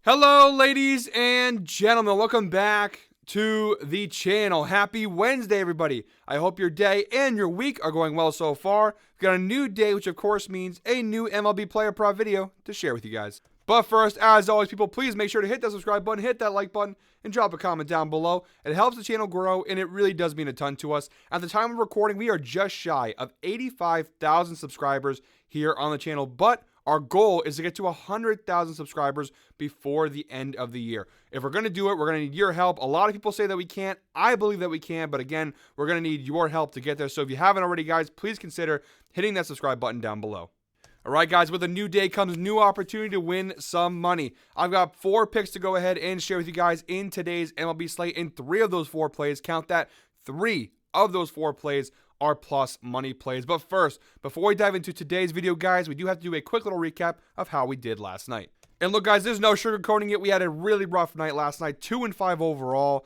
Hello, ladies and gentlemen. Welcome back to the channel. Happy Wednesday, everybody. I hope your day and your week are going well so far. We've got a new day, which of course means a new MLB Player Prop video to share with you guys. But first, as always, people, please make sure to hit that subscribe button, hit that like button, and drop a comment down below. It helps the channel grow, and it really does mean a ton to us. At the time of recording, we are just shy of 85,000 subscribers here on the channel, but our goal is to get to 100,000 subscribers before the end of the year. If we're going to do it, we're going to need your help. A lot of people say that we can't. I believe that we can, but again, we're going to need your help to get there. So if you haven't already, guys, please consider hitting that subscribe button down below. All right, guys, with a new day comes new opportunity to win some money. I've got 4 picks to go ahead and share with you guys in today's MLB slate, and 3 of those 4 plays, count that, 3 of those 4 plays are plus money plays. But first, before we dive into today's video, guys, we do have to do a quick little recap of how we did last night. And look, guys, there's no sugarcoating it. We had a really rough night last night, 2-5 overall.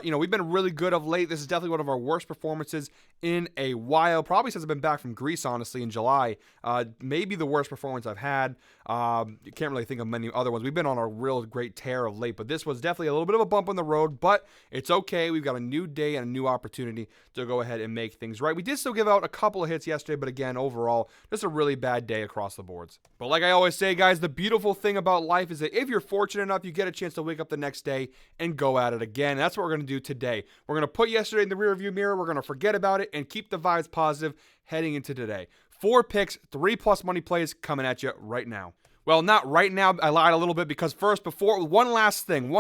We've been really good of late. This is definitely one of our worst performances in a while. Probably since I've been back from Greece, honestly, in July. Maybe the worst performance I've had. You can't really think of many other ones. We've been on a real great tear of late, but this was definitely a little bit of a bump on the road, but it's okay. We've got a new day and a new opportunity to go ahead and make things right. We did still give out a couple of hits yesterday, but again, overall, just a really bad day across the boards. But like I always say, guys, the beautiful thing about life is that if you're fortunate enough, you get a chance to wake up the next day and go at it again. That's what we're going to do today. We're going to put yesterday in the rearview mirror. We're going to forget about it and keep the vibes positive heading into today. 4 picks, 3 plus money plays coming at you right now. Well, not right now. I lied a little bit because first, one last thing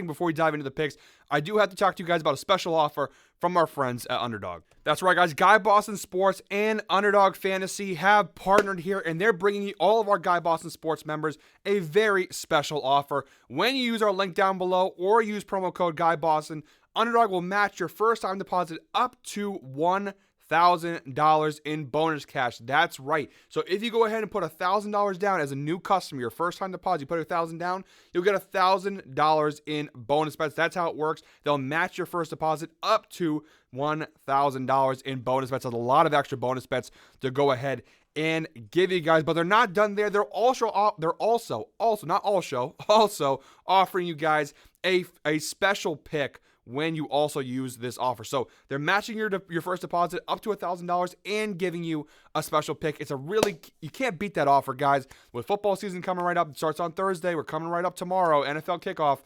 before we dive into the picks, I do have to talk to you guys about a special offer from our friends at Underdog. That's right, guys. Guy Boston Sports and Underdog Fantasy have partnered here, and they're bringing you, all of our Guy Boston Sports members, a very special offer. When you use our link down below or use promo code Guy Boston, Underdog will match your first-time deposit up to $1,000 in bonus cash. That's right. So if you go ahead and put $1,000 down as a new customer, your first time deposit, you put $1,000 down, you'll get $1,000 in bonus bets. That's how it works. They'll match your first deposit up to $1,000 in bonus bets. That's a lot of extra bonus bets to go ahead and give you guys, but they're not done there. They're also offering you guys a special pick when you also use this offer. So they're matching your first deposit up to $1,000 and giving you a special pick. You can't beat that offer, guys. With football season coming right up, it starts on Thursday. We're coming right up tomorrow, NFL kickoff.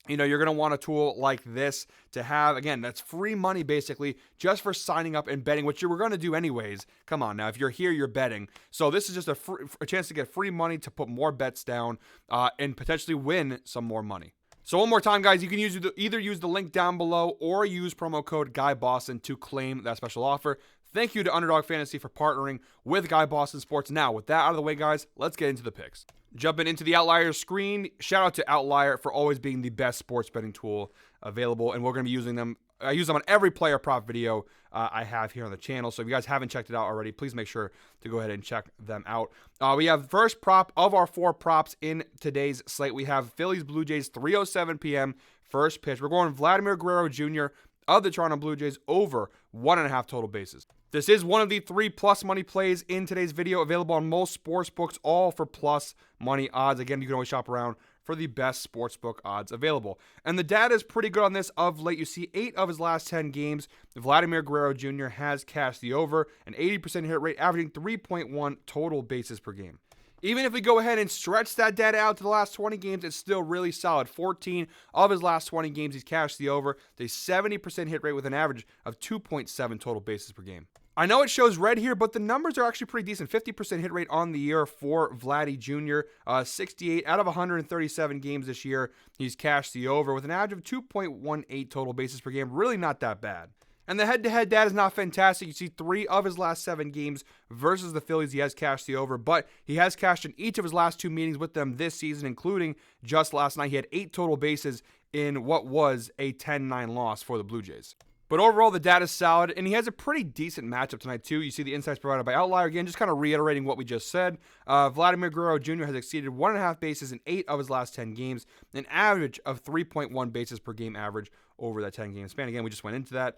You're going to want a tool like this to have. Again, that's free money basically just for signing up and betting, which you were going to do anyways. Come on now, if you're here, you're betting. So this is just a chance to get free money to put more bets down and potentially win some more money. So one more time, guys, you can either use the link down below or use promo code GuyBoston to claim that special offer. Thank you to Underdog Fantasy for partnering with Guy Boston Sports. Now, with that out of the way, guys, let's get into the picks. Jumping into the Outlier screen, shout out to Outlier for always being the best sports betting tool available, and we're going to be using them. I use them on every player prop video I have here on the channel. So if you guys haven't checked it out already, please make sure to go ahead and check them out. We have the first prop of our 4 props in today's slate. We have Phillies Blue Jays 3:07 p.m. first pitch. We're going Vladimir Guerrero Jr. of the Toronto Blue Jays over 1.5 total bases. This is one of the 3 plus money plays in today's video, available on most sports books, all for plus money odds. Again, you can always shop around for the best sportsbook odds available. And the data is pretty good on this of late. You see 8 of his last 10 games, Vladimir Guerrero Jr. has cashed the over, an 80% hit rate, averaging 3.1 total bases per game. Even if we go ahead and stretch that data out to the last 20 games, it's still really solid. 14 of his last 20 games, he's cashed the over, a 70% hit rate with an average of 2.7 total bases per game. I know it shows red here, but the numbers are actually pretty decent. 50% hit rate on the year for Vladdy Jr. 68 out of 137 games this year. He's cashed the over with an average of 2.18 total bases per game. Really not that bad. And the head-to-head data is not fantastic. You see 3 of his last 7 games versus the Phillies, he has cashed the over, but he has cashed in each of his last 2 meetings with them this season, including just last night. He had 8 total bases in what was a 10-9 loss for the Blue Jays. But overall, the data is solid, and he has a pretty decent matchup tonight, too. You see the insights provided by Outlier. Again, just kind of reiterating what we just said. Vladimir Guerrero Jr. has exceeded 1.5 bases in 8 of his last 10 games, an average of 3.1 bases per game average over that 10-game span. Again, we just went into that.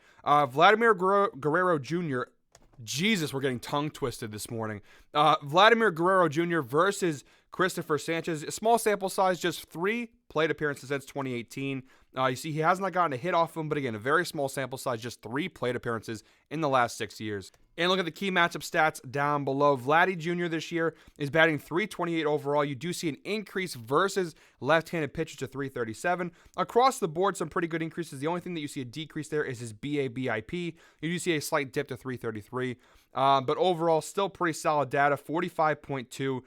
Vladimir Guerrero Jr., Jesus, we're getting tongue twisted this morning. Vladimir Guerrero Jr. versus Christopher Sanchez, a small sample size, just 3 plate appearances since 2018. You see, he has not gotten a hit off him, but again, a very small sample size, just 3 plate appearances in the last 6 years. And look at the key matchup stats down below. Vladdy Jr. this year is batting .328 overall. You do see an increase versus left-handed pitchers to .337. Across the board, some pretty good increases. The only thing that you see a decrease there is his BABIP. You do see a slight dip to .333. But overall, still pretty solid data. 45.2%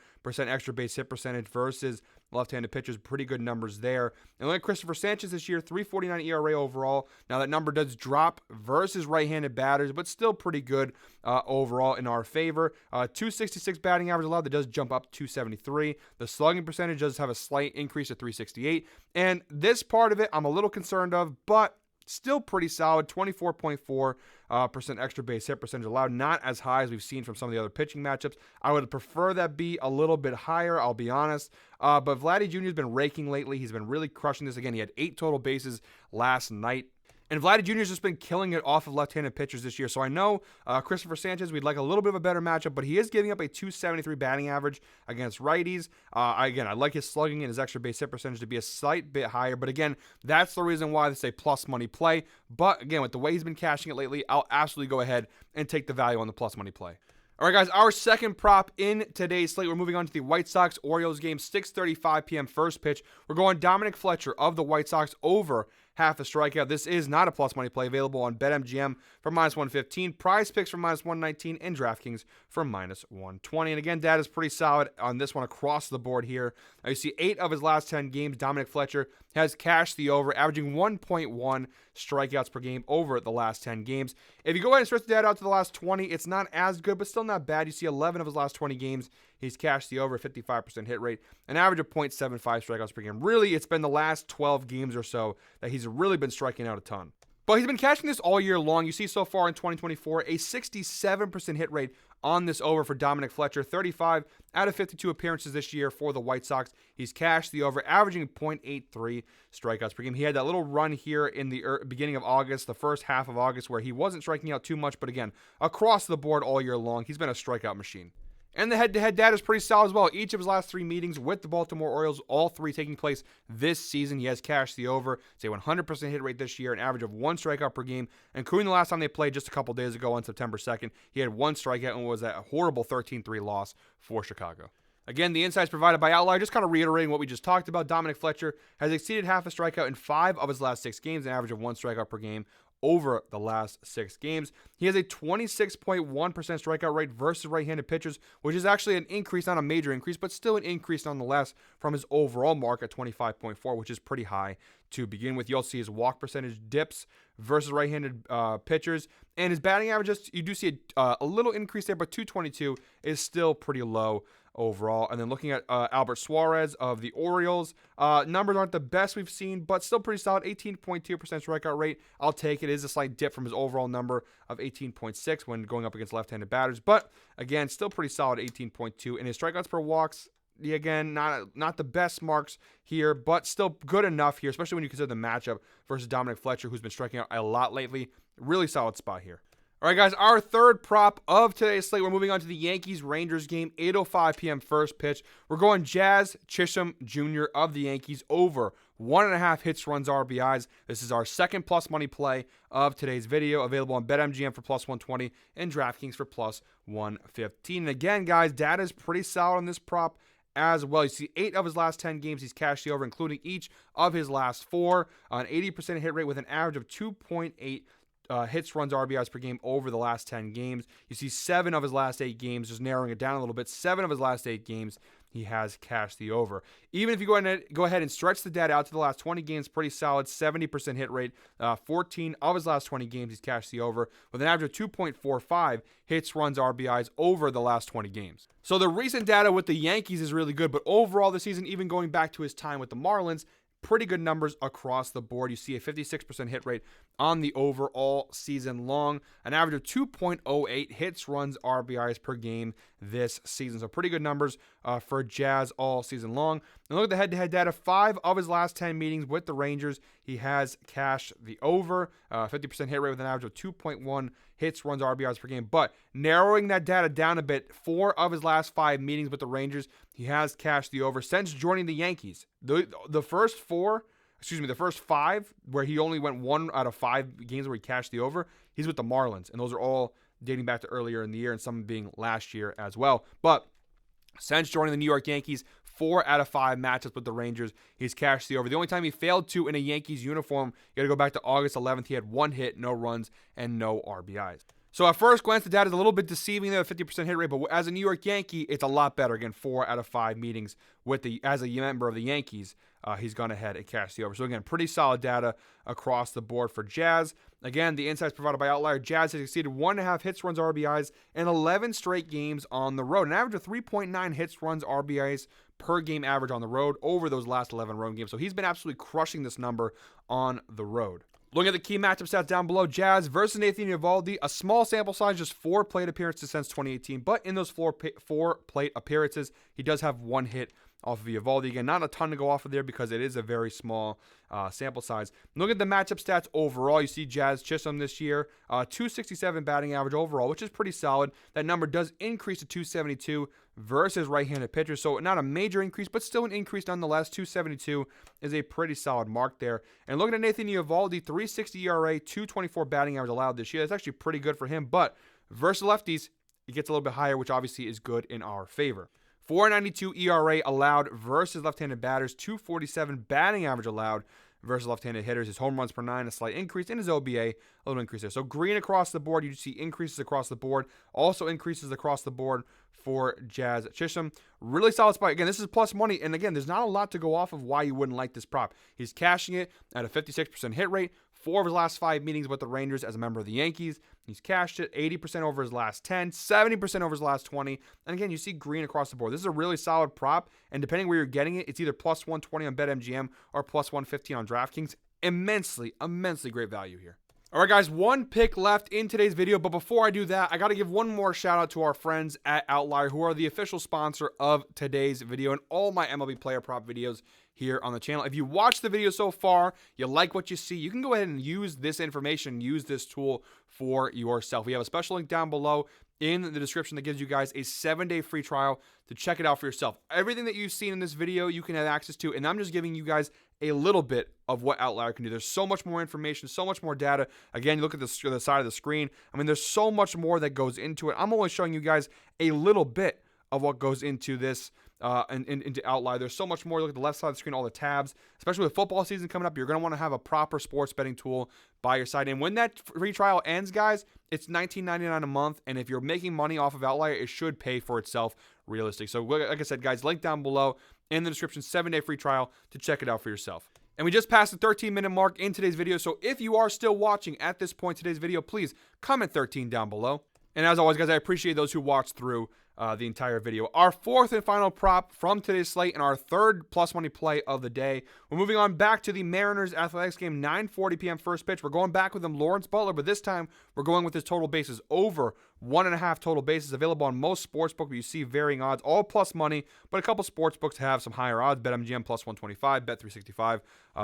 extra base hit percentage versus left-handed pitchers. Pretty good numbers there. And look at Christopher Sanchez this year, .349 ERA overall. Now that number does drop versus right-handed batters, but still pretty good overall in our favor. .266 batting average allowed. That does jump up to .273. The slugging percentage does have a slight increase to .368. And this part of it I'm a little concerned of, but still pretty solid. 24.4% extra base hit percentage allowed. Not as high as we've seen from some of the other pitching matchups. I would prefer that be a little bit higher, I'll be honest. But Vladdy Jr. has been raking lately. He's been really crushing this. Again, he had 8 total bases last night. And Vladdy Jr. has just been killing it off of left-handed pitchers this year. So I know Christopher Sanchez, we'd like a little bit of a better matchup, but he is giving up a .273 batting average against righties. Again, I like his slugging and his extra base hit percentage to be a slight bit higher. But again, that's the reason why this is a plus money play. But again, with the way he's been cashing it lately, I'll absolutely go ahead and take the value on the plus money play. All right, guys, our second prop in today's slate. We're moving on to the White Sox-Orioles game, 6:35 p.m. first pitch. We're going Dominic Fletcher of the White Sox over half a strikeout. This is not a plus money play, available on BetMGM for -115, Prize Picks for -119, and DraftKings for -120. And again, data is pretty solid on this one across the board here. Now you see 8 of his last 10 games, Dominic Fletcher has cashed the over, averaging 1.1 strikeouts per game over the last 10 games. If you go ahead and stretch the data out to the last 20, it's not as good, but still not bad. You see 11 of his last 20 games, he's cashed the over, 55% hit rate, an average of .75 strikeouts per game. Really, it's been the last 12 games or so that he's really been striking out a ton. But he's been cashing this all year long. You see so far in 2024, a 67% hit rate on this over for Dominic Fletcher. 35 out of 52 appearances this year for the White Sox. He's cashed the over, averaging .83 strikeouts per game. He had that little run here in the beginning of August, the first half of August, where he wasn't striking out too much. But again, across the board all year long, he's been a strikeout machine. And the head-to-head data is pretty solid as well. Each of his last 3 meetings with the Baltimore Orioles, all 3 taking place this season, he has cashed the over. It's a 100% hit rate this year, an average of 1 strikeout per game. Including the last time they played just a couple days ago on September 2nd, he had 1 strikeout and was a horrible 13-3 loss for Chicago. Again, the insights provided by Outlier, just kind of reiterating what we just talked about. Dominic Fletcher has exceeded half a strikeout in 5 of his last 6 games, an average of 1 strikeout per game over the last 6 games. He has a 26.1% strikeout rate versus right-handed pitchers, which is actually an increase, not a major increase, but still an increase nonetheless from his overall mark at 25.4, which is pretty high to begin with. You'll see his walk percentage dips versus right-handed pitchers, and his batting averages, you do see a little increase there, but .222 is still pretty low overall. And then looking at Albert Suarez of the Orioles, numbers aren't the best we've seen, but still pretty solid. 18.2% strikeout rate. I'll take it. It is a slight dip from his overall number of 18.6 when going up against left-handed batters, but again, still pretty solid, 18.2. And his strikeouts per walks, again, not the best marks here, but still good enough here, especially when you consider the matchup versus Dominic Fletcher, who's been striking out a lot lately. Really solid spot here. All right, guys, our third prop of today's slate. We're moving on to the Yankees-Rangers game, 8:05 p.m. first pitch. We're going Jazz Chisholm Jr. of the Yankees over 1.5 hits, runs, RBIs. This is our second plus money play of today's video, available on BetMGM for +120 and DraftKings for +115. And again, guys, data is pretty solid on this prop as well. You see 8 of his last 10 games, he's cashed the over, including each of his last 4. An 80% hit rate with an average of 2.8 hits, runs, RBIs per game over the last 10 games. You see 7 of his last 8 games, just narrowing it down a little bit. 7 of his last 8 games, he has cashed the over. Even if you go ahead and stretch the data out to the last 20 games, pretty solid, 70% hit rate. 14 of his last 20 games, he's cashed the over with an average of 2.45 hits, runs, RBIs over the last 20 games. So the recent data with the Yankees is really good, but overall this season, even going back to his time with the Marlins, pretty good numbers across the board. You see a 56% hit rate on the over all season long, an average of 2.08 hits, runs, RBIs per game, this season. So pretty good numbers for Jazz all season long. And look at the head-to-head data. 5 of his last 10 meetings with the Rangers, he has cashed the over. 50% hit rate with an average of 2.1 hits, runs, RBIs per game. But narrowing that data down a bit, 4 of his last 5 meetings with the Rangers, he has cashed the over since joining the Yankees. The first 5 where he only went 1 out of 5 games where he cashed the over, he's with the Marlins. And those are all dating back to earlier in the year and some being last year as well. But since joining the New York Yankees, 4 out of 5 matchups with the Rangers, he's cashed the over. The only time he failed to in a Yankees uniform, you got to go back to August 11th. He had 1 hit, no runs, and no RBIs. So at first glance, the data is a little bit deceiving there, 50% hit rate, but as a New York Yankee, it's a lot better. Again, 4 out of 5 meetings as a member of the Yankees, he's gone ahead and cashed the over. So again, pretty solid data across the board for Jazz. Again, the insights provided by Outlier. Jazz has exceeded 1.5 hits, runs, RBIs in 11 straight games on the road. An average of 3.9 hits, runs, RBIs per game average on the road over those last 11 road games. So he's been absolutely crushing this number on the road. Looking at the key matchup stats down below, Jazz versus Nathan Eovaldi, a small sample size, just 4 plate appearances since 2018. But in those 4 plate appearances, he does have 1 hit off of Eovaldi. Again, not a ton to go off of there because it is a very small sample size. Look at the matchup stats overall. You see Jazz Chisholm this year, 267 batting average overall, which is pretty solid. That number does increase to 272 versus right-handed pitchers. So not a major increase, but still an increase nonetheless. 272 is a pretty solid mark there. And looking at Nathan Eovaldi, 3.60 ERA, 2.24 batting average allowed this year. That's actually pretty good for him. But versus lefties, it gets a little bit higher, which obviously is good in our favor. 4.92 ERA allowed versus left-handed batters, 2.47 batting average allowed versus left-handed hitters. His home runs per 9, a slight increase. In his OBA, a little increase there. So green across the board. You see increases across the board. Also increases across the board for Jazz Chisholm. Really solid spot. Again, this is plus money. And again, there's not a lot to go off of why you wouldn't like this prop. He's cashing it at a 56% hit rate. 4 of his last 5 meetings with the Rangers as a member of the Yankees. He's cashed it 80% over his last 10, 70% over his last 20. And again, you see green across the board. This is a really solid prop. And depending where you're getting it, it's either plus 120 on BetMGM or plus 115 on DraftKings. Immensely great value here. All right, guys, 1 pick left in today's video. But before I do that, I got to give one more shout out to our friends at Outlier, who are the official sponsor of today's video and all my MLB player prop videos here on the channel. If you watched the video so far, you like what you see, you can go ahead and use this information, use this tool for yourself. We have a special link down below in the description that gives you guys a 7-day free trial to check it out for yourself. Everything that you've seen in this video, you can have access to, and I'm just giving you guys a little bit of what Outlier can do. There's so much more information, so much more data. Again, you look at the side of the screen. I mean, there's so much more that goes into it. I'm only showing you guys a little bit of what goes into this and into Outlier. There's so much more. Look at the left side of the screen, all the tabs. Especially with football season coming up, you're going to want to have a proper sports betting tool by your side. And when that free trial ends, guys, it's $19.99 a month. And if you're making money off of Outlier, it should pay for itself realistically. So like I said, guys, link down below in the description, 7-day free trial to check it out for yourself. And we just passed the 13-minute mark in today's video. So if you are still watching at this point in today's video, please comment 13 down below. And as always, guys, I appreciate those who watched through the entire video. Our 4th and final prop from today's slate and our 3rd plus money play of the day. We're moving on back to the Mariners Athletics game, 9:40 p.m. first pitch. We're going back with him, Lawrence Butler, but this time we're going with his total bases over 1.5 total bases, available on most sportsbooks, but you see varying odds, all plus money, but a couple sportsbooks have some higher odds. BetMGM plus 125, Bet365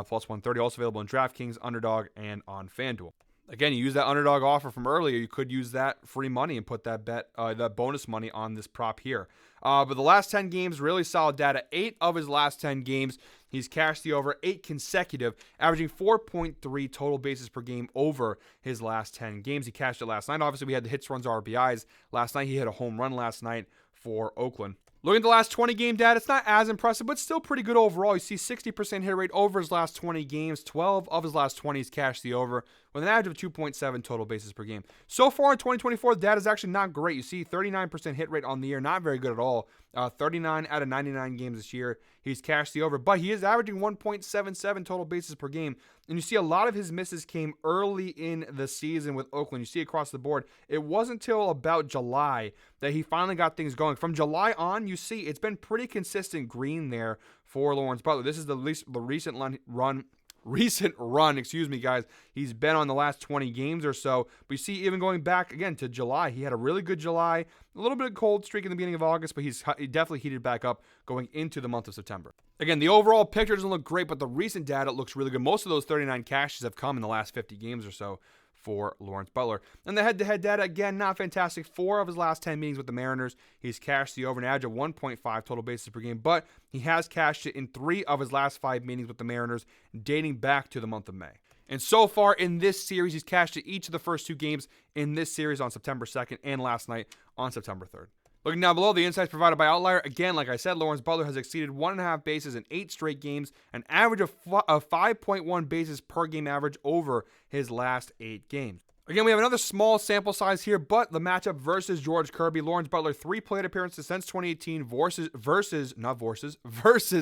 plus 130, also available in DraftKings, Underdog, and on FanDuel. Again, you use that underdog offer from earlier. You could use that free money and put that that bonus money on this prop here. But the last 10 games, really solid data. 8 of his last 10 games, he's cashed the over 8 consecutive, averaging 4.3 total bases per game over his last 10 games. He cashed it last night. Obviously, we had the hits, runs, RBIs. Last night, he hit a home run last night for Oakland. Looking at the last 20 game data, it's not as impressive, but still pretty good overall. You see 60% hit rate over his last 20 games. 12 of his last 20 he's cashed the over with an average of 2.7 total bases per game. So far in 2024, the data is actually not great. You see 39% hit rate on the year, not very good at all. 39 out of 99 games this year, he's cashed the over, but he is averaging 1.77 total bases per game. And you see a lot of his misses came early in the season with Oakland. You see across the board, it wasn't until about July that he finally got things going. From July on, you see it's been pretty consistent green there for Lawrence Butler. This is the recent run run, guys, he's been on the last 20 games or so. But you see, even going back again to July, he had a really good July, a little bit of cold streak in the beginning of August, but he definitely heated back up going into the month of September. Again, the overall picture doesn't look great, but the recent data looks really good. Most of those 39 cashes have come in the last 50 games or so for Lawrence Butler. And the head-to-head data, again, not fantastic. 4 of his last 10 meetings with the Mariners, he's cashed the over an average of 1.5 total bases per game, but he has cashed it in 3 of his last 5 meetings with the Mariners, dating back to the month of May. And so far in this series, he's cashed it each of the first 2 games in this series on September 2nd and last night on September 3rd. Looking down below, the insights provided by Outlier. Again, like I said, Lawrence Butler has exceeded 1.5 bases in 8 straight games, an average of 5.1 bases per game average over his last 8 games. Again, we have another small sample size here, but the matchup versus George Kirby. Lawrence Butler, 3 plate appearances since 2018 versus,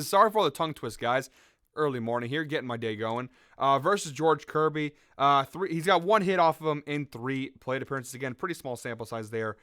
sorry for the tongue twist, guys. Early morning here, getting my day going. Versus George Kirby. He's got 1 hit off of him in 3 plate appearances. Again, pretty small sample size there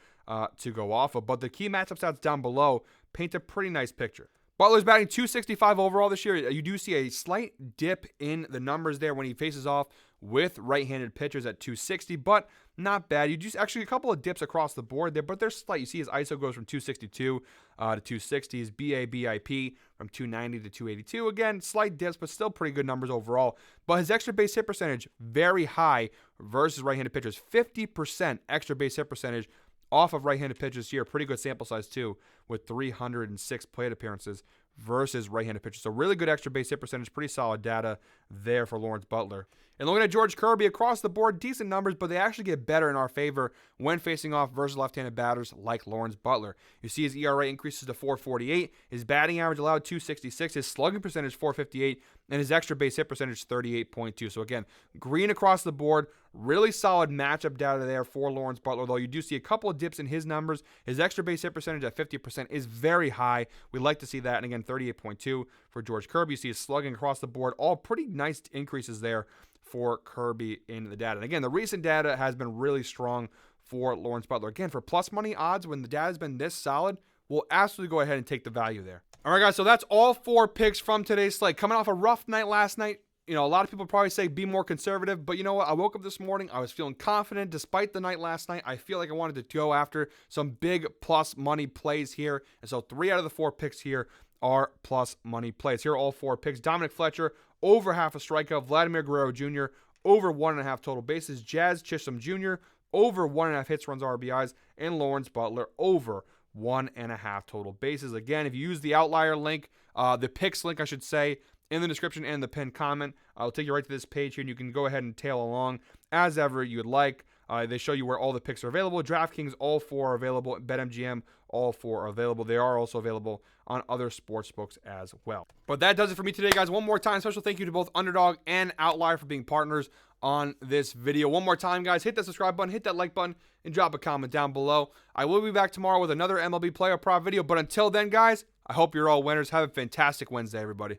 to go off of. But the key matchup stats down below paint a pretty nice picture. Butler's batting .265 overall this year. You do see a slight dip in the numbers there when he faces off with right-handed pitchers at .260, but not bad. You just actually a couple of dips across the board there, but they're slight. You see his ISO goes from 262 to 260. His BIP from 290 to 282. Again, slight dips, but still pretty good numbers overall. But his extra base hit percentage, very high versus right-handed pitchers. 50% extra base hit percentage off of right-handed pitchers here. Pretty good sample size, too, with 306 plate appearances versus right-handed pitchers. So really good extra base hit percentage. Pretty solid data there for Lawrence Butler. And looking at George Kirby, across the board, decent numbers, but they actually get better in our favor when facing off versus left-handed batters like Lawrence Butler. You see his ERA increases to 4.48, his batting average allowed 2.66, his slugging percentage 4.58, and his extra base hit percentage 38.2. So again, green across the board, really solid matchup data there for Lawrence Butler, though you do see a couple of dips in his numbers. His extra base hit percentage at 50% is very high. We like to see that, and again, 38.2 for George Kirby. You see his slugging across the board, all pretty nice increases there for Kirby in the data. And again, the recent data has been really strong for Lawrence Butler. Again, for plus money odds, when the data has been this solid, we'll absolutely go ahead and take the value there. All right, guys, so that's all 4 picks from today's slate. Coming off a rough night last night, a lot of people probably say be more conservative, but you know what? I woke up this morning, I was feeling confident despite the night last night. I feel like I wanted to go after some big plus money plays here. And so 3 out of the 4 picks here are plus money plays. Here are all 4 picks. Dominic Fletcher, over half a strikeout. Vladimir Guerrero Jr., over 1.5 total bases. Jazz Chisholm Jr., over 1.5 hits, runs, RBIs. And Lawrence Butler, over 1.5 total bases. Again, if you use the outlier link, the picks link, I should say, in the description and the pinned comment, I'll take you right to this page here, and you can go ahead and tail along as ever you'd like. They show you where all the picks are available. DraftKings, all 4 are available. BetMGM, all 4 are available. They are also available on other sports books as well. But that does it for me today, guys. One more time, special thank you to both Underdog and Outlier for being partners on this video. One more time, guys, hit that subscribe button, hit that like button, and drop a comment down below. I will be back tomorrow with another MLB Player Prop video. But until then, guys, I hope you're all winners. Have a fantastic Wednesday, everybody.